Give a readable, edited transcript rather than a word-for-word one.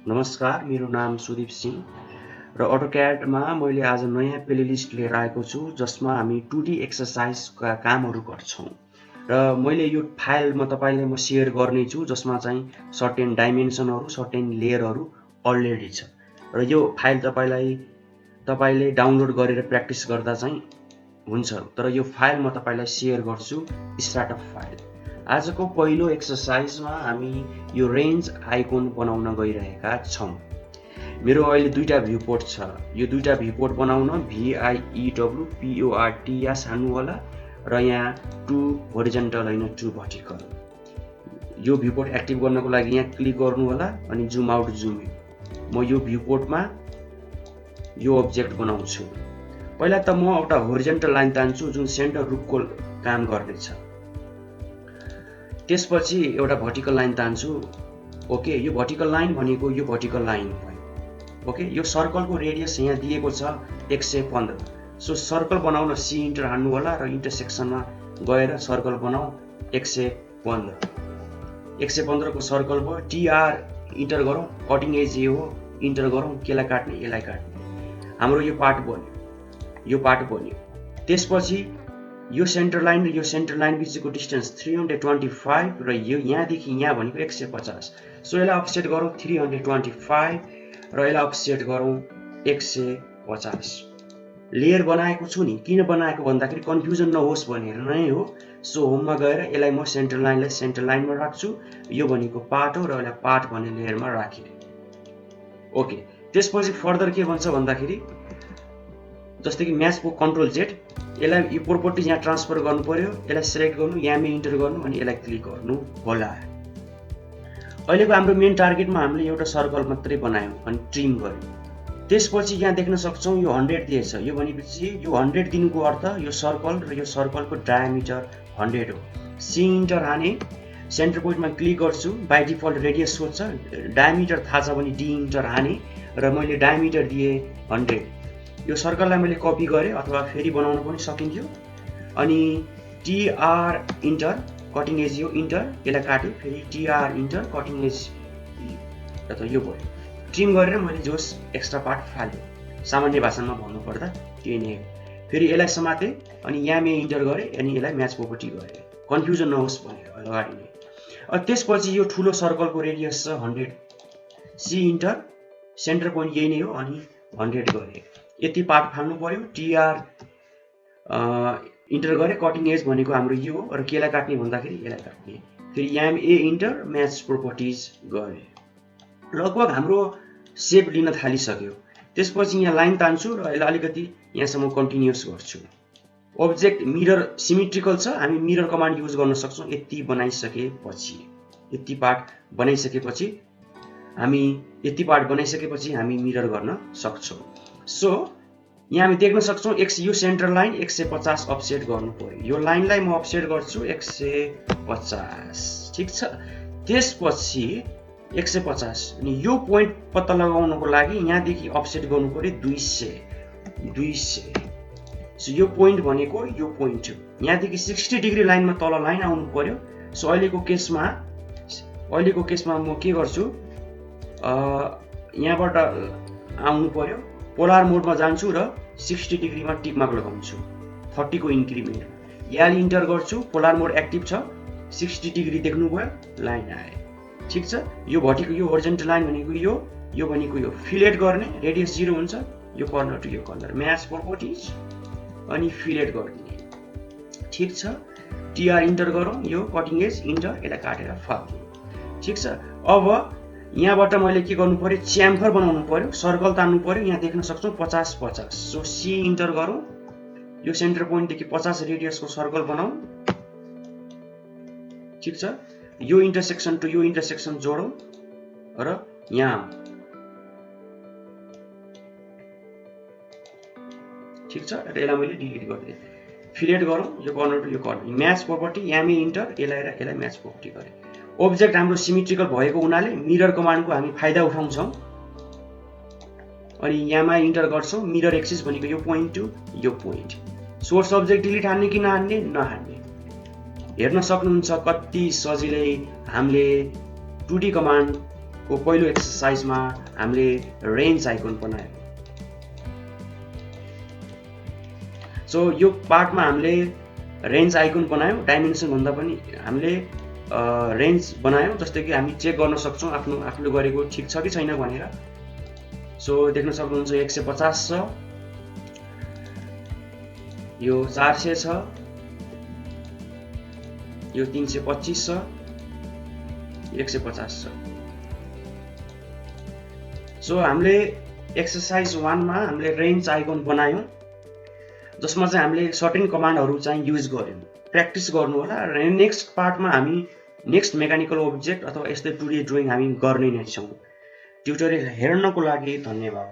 नमस्कार, मेरो नाम सुदीप सिंह र AutoCAD मा मैले आज नयाँ प्लेलिस्ट लिएर आएको छु जसमा हामी 2D एक्सरसाइजका कामहरू गर्छौं र मैले यो फाइल म शेयर गर्ने छु जसमा चाहिँ सर्टेन डाइमेन्सनहरू, सर्टेन लेयरहरू अलरेडी छ र यो फाइल तपाईले डाउनलोड गरेर प्र्याक्टिस गर्दा चाहिँ हुन्छ। तर यो फाइल म तपाईलाई शेयर गर्छु स्टार्टअप फाइल। आजको पहिलो एक्सरसाइजमा हामी यो रेन्ज आइकन बनाउन गइरहेका छौं। मेरो अहिले दुईटा भ्यूपोर्ट छ। यो दुईटा भ्यूपोर्ट बनाउन VIEWPORTS हान्नु होला र यहाँ 2 होरिजन्टल हैन 2 भर्टिकल। यो भ्यूपोर्ट एक्टिभ गर्नको लागि यहाँ क्लिक गर्नु होला अनि जुम आउट जुम इन। म यो भ्यूपोर्टमा यो अब्जेक्ट बनाउँछु। पहिला त म एउटा होरिजन्टल लाइन तान्छु जुन सेन्टर रुखको काम गर्नेछ। त्यसपछि एउटा भर्टिकल लाइन तान्छु। ओके, यो भर्टिकल लाइन भनेको यो भर्टिकल लाइन भयो। ओके, यो सर्कलको रेडियस यहाँ दिएको छ 115। सो सर्कल बनाउन सी इन्टर हान्नु होला र इन्टरसेक्सनमा गएर सर्कल बनाऊ 115। 115 को सर्कल भयो। टीआर इन्टर गरौँ, कटिङ एज ए हो, इन्टर गरौँ, केलाई काट्ने यसलाई काट्ने। हाम्रो यो पार्ट बन्यो। त्यसपछि यो सेन्टर लाइन र यो सेन्टर लाइन बिचको डिस्टेन्स 325 र यो यहाँदेखि यहाँ भनेको 150। सो यसलाई अफसेट गरौँ 325 र यसलाई अफसेट गरौँ 150। लेयर बनाएको छु नि, किन बनाएको भन्दाखेरि कन्फ्युजन नहोस् भनेर नै हो। सो होममा गएर यसलाई म सेन्टर लाइनलाई सेन्टर लाइनमा राख्छु। यो भनेको पार्ट हो र यसलाई पार्ट भन्ने लेयरमा राखेँ। ओके, त्यसपछि फर्दर के भन्छ भन्दाखेरि जस्तै कि म्याचको कन्ट्रोल जेड, यसलाई यो प्रोपर्टिज यहाँ ट्रान्सफर गर्नु पर्यो। यसलाई सिलेक्ट गर्नु, यहाँमै इन्टर गर्नु अनि यसलाई क्लिक गर्नु होला। अहिलेको हाम्रो मेन टार्गेटमा हामीले एउटा सर्कल मात्रै बनायौं अनि ट्रिम गर्यौं। त्यसपछि यहाँ देख्न सक्छौं यो 100 दिएछ। यो भनेपछि यो 100 दिनुको अर्थ यो सर्कल र यो सर्कलको डायामिटर 100 हो। सी इन्टर हाने, सेन्टर पोइन्टमा क्लिक गर्छु। बाइ डिफल्ट रेडियस सोध्छ, डायामिटर थाहा छ भने डी इन्टर हाने र मैले डायामिटर दिए 100। यो सर्कललाई मैले कपी गरेँ अथवा फेरि बनाउन पनि सकिन्थ्यो। अनि टीआर इन्टर, कटिङ एज यो इन्टर, यसलाई काट्यो, फेरि टीआर इन्टर, कटिङ एज यो भयो। ट्रिम गरेर मैले जोस एक्स्ट्रा पार्ट फाल्यो। सामान्य भाषामा भन्नुपर्दा त्यही नै हो। फेरि यसलाई समाते अनि यहाँमै इन्टर गरेँ अनि यसलाई म्याच प्रोपर्टी गरेँ, कन्फ्युजन नहोस् भनेर अगाडि नै। त्यसपछि यो ठुलो सर्कलको रेडियस छ 100। सी इन्टर, सेन्टर पोइन्ट यही नै हो अनि 100 गरेँ। यति पार्ट फाल्नु पर्यो। टीआर इन्टर गरे, कटिङ एज भनेको हाम्रो यो हो र केलाई काट्ने भन्दाखेरि यसलाई काट्ने। फेरि यहाँ ए इन्टर, म्याच प्रोपर्टिज गरे। लगभग हाम्रो सेप लिन थालिसक्यो। त्यसपछि यहाँ लाइन तान्छु र यसलाई अलिकति यहाँसम्म कन्टिन्युअस गर्छु। अब्जेक्ट मिरर सिमेट्रिकल छ, हामी मिरर कमान्ड युज गर्न सक्छौं। यति पार्ट बनाइसकेपछि हामी मिरर गर्न सक्छौं। सो यहाँ हामी देख्न सक्छौं यो सेन्टर लाइन 150 अफसेट गर्नु पर्यो। यो लाइनलाई म अफसेट गर्छु 150, ठीक छ। त्यसपछि 150 अनि यो पोइन्ट पत्ता लगाउनको लागि यहाँदेखि अफसेट गर्नु पर्यो 200। सो यो पोइन्ट भनेको यो पोइन्ट हो। यहाँदेखि 60 डिग्री लाइनमा तल लाइन आउनु पर्यो। सो अहिलेको केसमा म के गर्छु, यहाँबाट आउनु पर्यो, पोलार मोडमा जान्छु र 60 डिग्रीमा टिक मार्क लगाउँछु 30 को इन्क्रिमेन्ट। यहाँ इन्टर गर्छु, पोलार मोड एक्टिभ छ, 60 डिग्री देख्नु भयो, लाइन आयो, ठीक छ। यो होरिजन्टल लाइन भनेको यो भनेको यो फिलेट गर्ने, रेडियस 0 हुन्छ, यो कर्नर टु यो कर्नर, म्याच प्रोपर्टिज अनि फिलेट गरिदिने, ठीक छ। टीआर इन्टर गरौँ, यो कटिङ एज इन्टर, यसलाई काटेर फाल्नु, ठीक छ। अब यहाँबाट मैले के गर्नु पर्यो, च्याम्फर बनाउनु पर्यो, सर्कल तान्नु पर्यो। यहाँ देख्न सक्छौं 50-50। सो सी इन्टर गरौँ, यो सेन्टर पोइन्टदेखि 50 रेडियसको सर्कल बनाऊ, ठीक छ। यो इन्टरसेक्सन टु यो इन्टरसेक्सन जोडौँ र यहाँ, ठीक छ। र यसलाई मैले डिलिट गरिदिएँ। फिलेट गरौँ, यो कर्नर टु यो कर्नर, म्याच प्रोपर्टी, यहाँमै इन्टर, यसलाई म्याच प्रोपर्टी गरेँ। अब्जेक्ट हाम्रो सिमेट्रिकल भएको हुनाले मिरर कमान्डको हामी फाइदा उठाउँछौं। अनि यहाँमा इन्टर गर्छौं, मिरर एक्सिस भनेको यो पोइन्ट टु यो पोइन्ट। सोर्स अब्जेक्ट डिलिट हान्ने कि नहान्ने हेर्न सक्नुहुन्छ कति सजिलै हामीले 2D कमान्ड को पहिलो एक्सरसाइजमा हामीले रेन्ज आइकन बनायौँ। सो यो पार्टमा हामीले रेन्ज आइकन बनायौँ, डाइमेन्सन भन्दा पनि हामीले रेन्ज बनायौँ, जस्तै कि हामी चेक गर्न सक्छौँ आफूले गरेको ठिक छ कि छैन भनेर। सो देख्न सक्नुहुन्छ 150 छ, यो 400 छ, यो 325 छ, 150 छ। सो हामीले एक्सरसाइज 1 मा हामीले रेन्ज आइकन बनायौँ, जसमा चाहिँ हामीले सर्टेन कमान्डहरू चाहिँ युज गर्यौँ। प्र्याक्टिस गर्नु होला र नेक्स्ट पार्टमा हामी नेक्स्ट मेकानिकल अब्जेक्ट अथवा यस्तै 2D ड्रइङ हामी गर्ने नै छौँ। ट्युटोरियल हेर्नको लागि धन्यवाद।